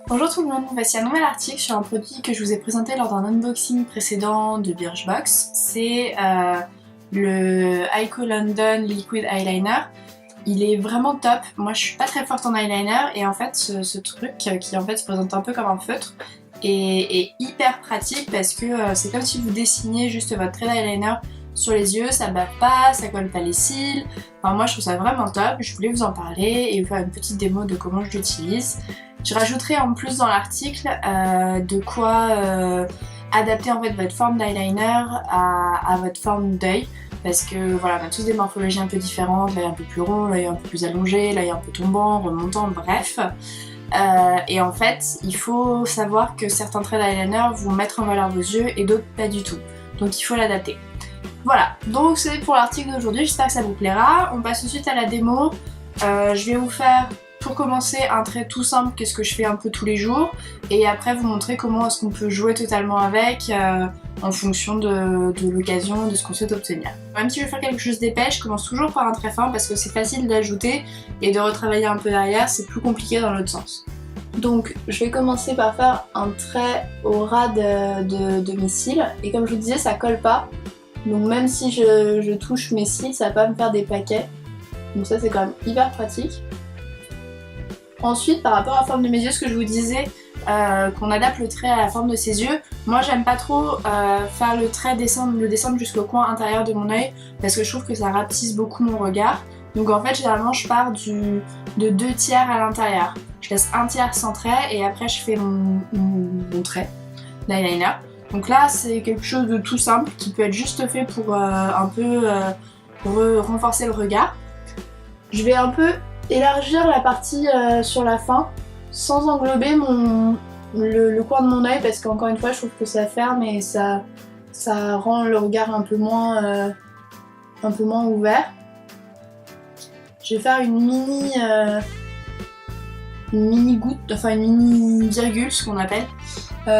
Bonjour tout le monde, voici un nouvel article sur un produit que je vous ai présenté lors d'un unboxing précédent de Birchbox. C'est le Eyeko London Liquid Eyeliner. Il est vraiment top. Moi je suis pas très forte en eyeliner et en fait ce truc qui en fait se présente un peu comme un feutre est hyper pratique parce que c'est comme si vous dessiniez juste votre trait d'eyeliner sur les yeux, ça bave pas, ça colle pas les cils. Enfin moi je trouve ça vraiment top, je voulais vous en parler et vous faire une petite démo de comment je l'utilise. Je rajouterai en plus dans l'article de quoi adapter en fait votre forme d'eyeliner à votre forme d'œil. Parce que voilà, on a tous des morphologies un peu différentes, l'œil un peu plus rond, l'œil un peu plus allongé, l'œil un peu tombant, remontant, bref. Et en fait, il faut savoir que certains traits d'eyeliner vont mettre en valeur vos yeux et d'autres pas du tout. Donc il faut l'adapter. Voilà, donc c'est pour l'article d'aujourd'hui, j'espère que ça vous plaira. On passe tout de suite à la démo. Je vais vous faire, pour commencer, un trait tout simple, qu'est-ce que je fais un peu tous les jours, et après vous montrer comment est-ce qu'on peut jouer totalement avec en fonction de l'occasion, de ce qu'on souhaite obtenir. Même si je vais faire quelque chose d'épais, je commence toujours par un trait fin parce que c'est facile d'ajouter et de retravailler un peu derrière, c'est plus compliqué dans l'autre sens. Donc je vais commencer par faire un trait au ras de mes cils, et comme je vous disais, ça colle pas. Donc même si je touche mes cils, ça va pas me faire des paquets. Donc ça c'est quand même hyper pratique. Ensuite, par rapport à la forme de mes yeux, ce que je vous disais, qu'on adapte le trait à la forme de ses yeux, moi j'aime pas trop faire le trait descendre jusqu'au coin intérieur de mon œil parce que je trouve que ça rapetisse beaucoup mon regard. Donc en fait généralement je pars de 2 tiers à l'intérieur. Je laisse un tiers sans trait et après je fais mon trait d'eyeliner. Donc là c'est quelque chose de tout simple qui peut être juste fait pour un peu renforcer le regard. Je vais un peu élargir la partie sur la fin sans englober le coin de mon œil parce qu'encore une fois je trouve que ça ferme et ça rend le regard un peu moins ouvert. Je vais faire une mini goutte, enfin une mini virgule ce qu'on appelle,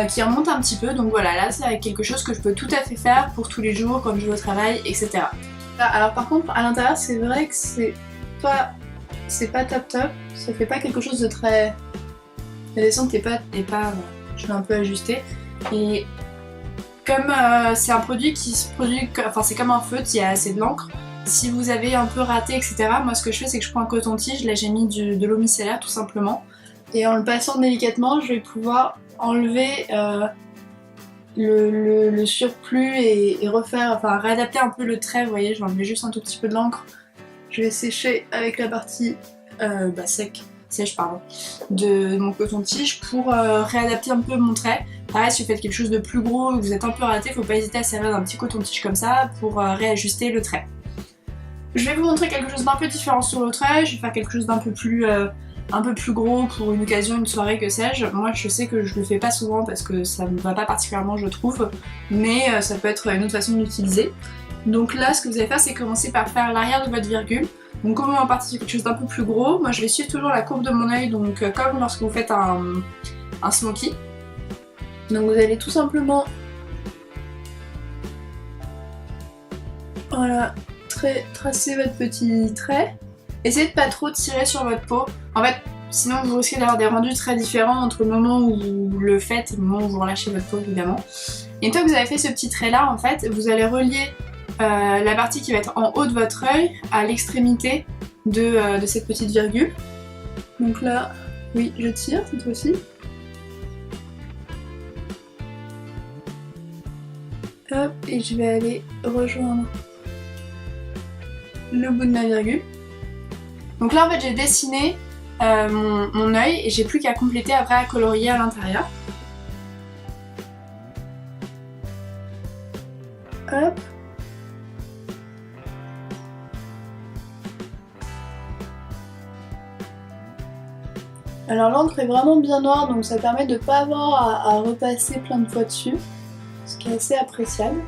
qui remonte un petit peu. Donc voilà, là c'est quelque chose que je peux tout à fait faire pour tous les jours quand je vais au travail, etc. Alors par contre à l'intérieur c'est vrai que c'est pas top, ça fait pas quelque chose de très... La descente est pas... Je l'ai un peu ajusté. Et comme c'est un produit qui se produit... Enfin c'est comme un feutre, il y a assez de l'encre. Si vous avez un peu raté, etc., moi ce que je fais c'est que je prends un coton-tige, là j'ai mis de l'eau micellaire tout simplement. Et en le passant délicatement, je vais pouvoir enlever le surplus et refaire... Enfin réadapter un peu le trait, vous voyez, je vais enlever juste un tout petit peu de l'encre. Je vais sécher avec la partie sèche de mon coton-tige pour réadapter un peu mon trait. Pareil, si vous faites quelque chose de plus gros et que vous êtes un peu raté, faut pas hésiter à servir d'un petit coton-tige comme ça pour réajuster le trait. Je vais vous montrer quelque chose d'un peu différent sur le trait, je vais faire quelque chose d'un peu plus gros pour une occasion, une soirée, que sais-je. Moi je sais que je le fais pas souvent parce que ça me va pas particulièrement je trouve, mais ça peut être une autre façon de l'utiliser. Donc là ce que vous allez faire c'est commencer par faire l'arrière de votre virgule. Donc comme on va partir sur quelque chose d'un peu plus gros, moi je vais suivre toujours la courbe de mon œil, donc comme lorsque vous faites un smoky. Donc vous allez tout simplement, voilà, tracer votre petit trait. Essayez de pas trop tirer sur votre peau. En fait, sinon vous risquez d'avoir des rendus très différents entre le moment où vous le faites et le moment où vous relâchez votre peau évidemment. Et une fois que vous avez fait ce petit trait là, en fait, vous allez relier la partie qui va être en haut de votre œil à l'extrémité de cette petite virgule. Donc là, oui, je tire cette fois-ci. Hop, et je vais aller rejoindre le bout de ma virgule. Donc là en fait j'ai dessiné mon œil et j'ai plus qu'à compléter après à colorier à l'intérieur. Hop. Alors l'encre est vraiment bien noire donc ça permet de ne pas avoir à repasser plein de fois dessus, ce qui est assez appréciable.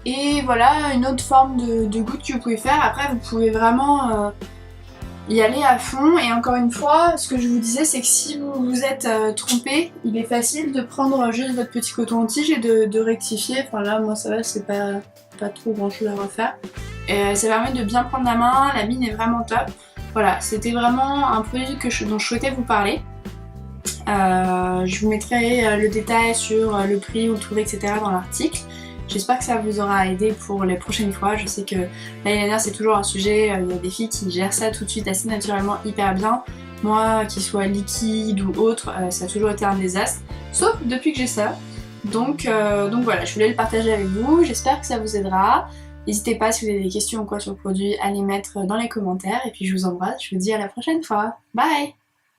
Et voilà une autre forme de goutte que vous pouvez faire. Après vous pouvez vraiment y aller à fond, et encore une fois ce que je vous disais c'est que si vous vous êtes trompé, il est facile de prendre juste votre petit coton-tige et de rectifier. Enfin là moi ça va, c'est pas trop grand chose à refaire. Et ça permet de bien prendre la main, la mine est vraiment top. Voilà, c'était vraiment un produit dont je souhaitais vous parler. Je vous mettrai le détail sur le prix, où le trouver, etc. dans l'article. J'espère que ça vous aura aidé pour les prochaines fois. Je sais que l'eyeliner c'est toujours un sujet, il y a des filles qui gèrent ça tout de suite assez naturellement hyper bien. Moi, qu'il soit liquide ou autre, ça a toujours été un désastre, sauf depuis que j'ai ça. Donc voilà, je voulais le partager avec vous, j'espère que ça vous aidera. N'hésitez pas si vous avez des questions ou quoi sur le produit à les mettre dans les commentaires. Et puis je vous embrasse, je vous dis à la prochaine fois. Bye!